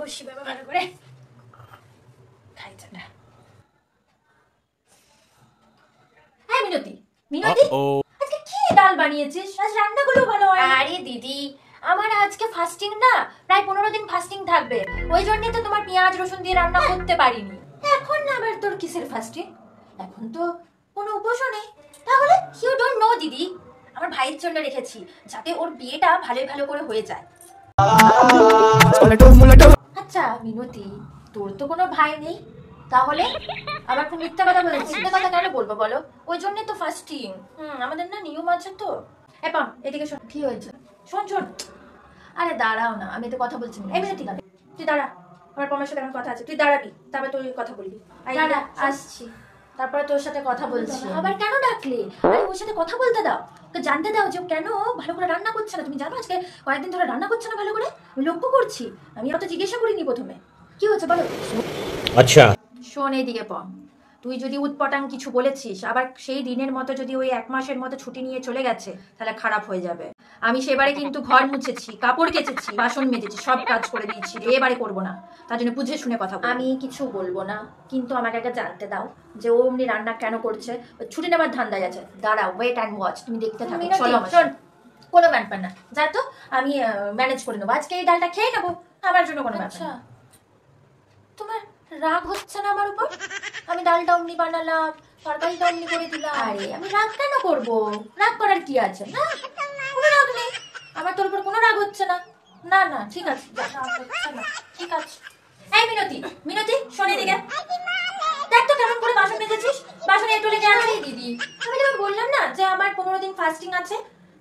বসি বাবা ভালো করে খাই চাটা। হ্যাঁ মিনতি, মিনতি আজকে কি ডাল বানিয়েছিস? আজ রান্নাগুলো ভালো হয়। আরে দিদি আমার আজকে ফাস্টিং না, প্রায় 15 দিন ফাস্টিং থাকবে, ওই জন্যই তো তোমার পেঁয়াজ রসুন দিয়ে রান্না করতে পারিনি। এখন না আবার তোর কিসের ফাস্টিং? এখন তো কোনো উপোসও নেই। তাহলে ইউ ডোন্ট নো দিদি, আমার ভাইয়ের জন্য রেখেছি যাতে ওর বিয়েটা ভালো করে হয়ে যায়। আচ্ছা মিনতি, তোর তো কোনো ভাই নেই, তাহলে আবার খুব মিথ্যা কথা বলেছিস। মিথ্যা কথা কেন বলবো বলো? ওই জন্যই তো ফাস্টিং। আমাদের না নিয়ম আছে তো। এপা এদিকে শোন। কি হয়েছে? শোন শোন। আরে দাঁড়াও না, আমি তো কথা বলছি না। এই মিনতি না, তুই দাঁড়া, আমার পমের সাথে এখন কথা আছে, তুই দাঁড়াবি, তারপর তুই কথা বলবি। দাঁড়া আসছি, তারপরে তোর সাথে কথা বলছি। আবার কেন ডাকলে? আরে ওর সাথে কথা বলতে দাও, ওকে জানতে দাও যে কেন ভালো করে রান্না করছে না। তুমি জানো আজকে কয়েকদিন ধরে রান্না করছে না ভালো করে, আমি লক্ষ্য করছি। আমি অত জিজ্ঞাসা করিনি প্রথমে কি হচ্ছে বলো। আচ্ছা শোন এইদিকে পম, তুই যদি উৎপটাং কিছু বলেছিস, আবার সেই দিনের মতো যদি ওই 1 মাসের মতো ছুটি নিয়ে চলে গেছে, তাহলে খারাপ হয়ে যাবে। আমি সেবারে কিন্তু ঘর মুছেছি, কাপড় কেচেছি, বাসন মেজেছি, সব কাজ করে দিয়েছি। এবারে করবো না, তার জন্য বুঝে শুনে কথা বল। আমি কিছু বলবো না, কিন্তু আমাকে একটা জানতে দাও যে ও অমনি রান্না কেন করছে। ছুটি নেবার ধান্দায় আছে। দাঁড়াও, ওয়েট অ্যান্ড ওয়াচ, তুমি দেখতে থাকো। শোন কোনো ব্যাপার না, যা তো আমি ম্যানেজ করে নেবো। আজকে এই ডালটা খেয়ে নেবো, আমার জন্য কোনো ব্যাপার না। তোমার রাগ হচ্ছে না আমার উপর? আমি ডালটা অমনি বানালাম, তরকারিটা অমনি করে দিলাম। আরে আমি রাগ কেন করবো? রাগ করার কি আছে? না কোনো রাগ নেই, আমার তোর উপর কোনো রাগ হচ্ছে না। না না ঠিক আছে, ঠিক আছে। এই মিনতি, মিনতি শোন এদিকে, দেখ তো কেমন করে বাসন মেজেছিস। বাসন একটু লেগে আছে। দিদি আমি তোমাকে বললাম না যে আমার 15 দিন ফাস্টিং আছে,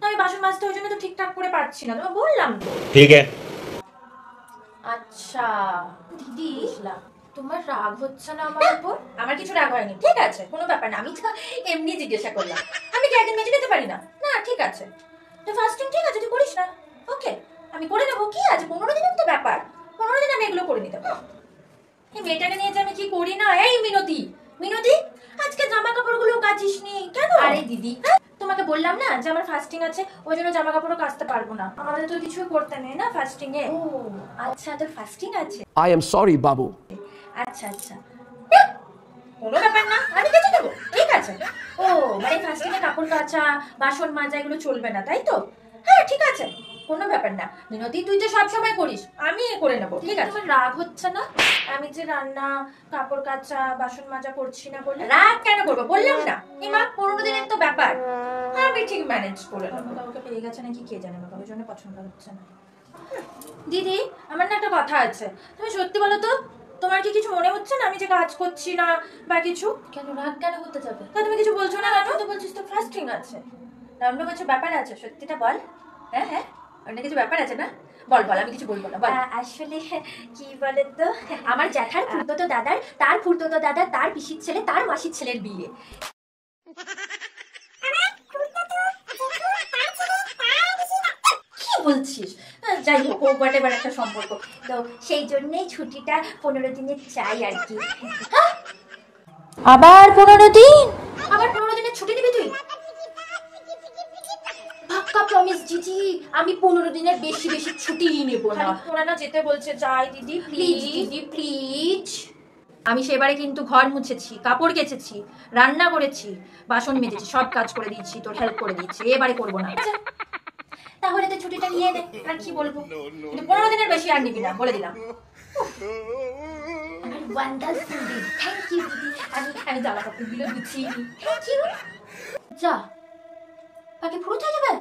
আমি বাসন মাজতে ওই জন্য তো ঠিকঠাক করে পারছি না, তোমাকে বললাম তো। ঠিক আছে। আচ্ছা দিদি বুঝলাম, তোমার রাগ হচ্ছে না আমার উপর? আমার কিছু রাগ হয়নি, ঠিক আছে কোনো ব্যাপার না। আমি তো এমনি জিজ্ঞাসা করলাম, আমি কি একদিন মেজে দিতে পারি না? না ঠিক আছে, তো ফাস্টিং ঠিক আছে, তুই করিস না, ওকে আমি করে নেবো। কি আছে 15 দিনের তো ব্যাপার, 15 দিন আমি এগুলো করে নিতে পারবো। এই মেয়েটাকে নিয়ে যে আমি কি করি না। এই মিনতি, মিনতি আজকে জামা কাপড়গুলো কাচিস নি কেন? আরে দিদি তোমাকে বললাম না যে আমার ফাস্টিং আছে, ওই জন্য জামা কাপড়ও কাচতে পারবো না। আমাদের তো কিছু করতে নেই না ফাস্টিং এ। ও আচ্ছা, তোর ফাস্টিং আছে। I am sorry, বাবু। আচ্ছা আচ্ছা কোনো ব্যাপার না, আমি কেচে দেবো, ঠিক আছে। ও মানে ফাস্টিং এ কাপড় কাচা, বাসন মাজা এগুলো চলবে না, তাই তো? হ্যাঁ ঠিক আছে কোনো ব্যাপার না। মিনতি তুই তো সব সময় করিস, আমি করে নেবো, ঠিক আছে। তোমার রাগ হচ্ছে না আমি যে রান্না, কাপড় কাচা, বাসন মাজা করছি না বলে? রাগ কেন করবো বললাম না, এই মা 15 দিনের তো ব্যাপার, আমি ঠিক ম্যানেজ করে নেবো। কাউকে পেয়ে গেছে নাকি কে জানে, বাবা ওই জন্য পছন্দ হচ্ছে না। দিদি আমার না একটা কথা আছে, তুমি সত্যি বলো তো, তোমার কি কিছু মনে হচ্ছে না আমি যে কাজ করছি না বা কিছু? কেন রাগ কেন হতে যাবে? তা তুমি কিছু বলছো না কেন? তো বলছিস তো ফাস্টিং আছে, অন্য কিছু ব্যাপার আছে, সত্যিটা বল। হ্যাঁ হ্যাঁ অন্য কিছু ব্যাপার আছে না? বল বল, আমি কিছু বলবো না, বল। আসলে কি বলে তো, আমার জ্যাঠার খুড়তো দাদার, তার খুড়তো দাদার, তার পিসির ছেলে, তার মাসির ছেলের বিয়ে। কি বলছিস? যাই হোক ও এবার একটা সম্পর্ক তো, সেই জন্যই ছুটিটা 15 দিনের চাই আর কি। আবার 15 দিন? আবার 15 দিনের ছুটি নিবি তুই? পাক্কা প্রমিস দিদি, আমি 15 দিনের বেশি বেশি ছুটি নেব না। তোরা না যেতে বলছে, যাই দিদি প্লিজ, দিদি প্লিজ। আমি সেবারে কিন্তু ঘর মুছেছি, কাপড় কেচেছি, রান্না করেছি, বাসন মেজেছি, সব কাজ করে দিয়েছি, তোর হেল্প করে দিয়েছি, এবারে করবো না। তাহলে তো ছুটিটা নিয়ে নে, আর কি বলবো, কিন্তু 15 দিনের বেশি আর নিবি না বলে দিলাম। ওয়ান্ডারফুল দিদি, থ্যাংক ইউ দিদি। আমি জামা কাপড়গুলো গুছিয়ে নিই। Thank you. যা বাকি ফুরুত হয়ে যাবে।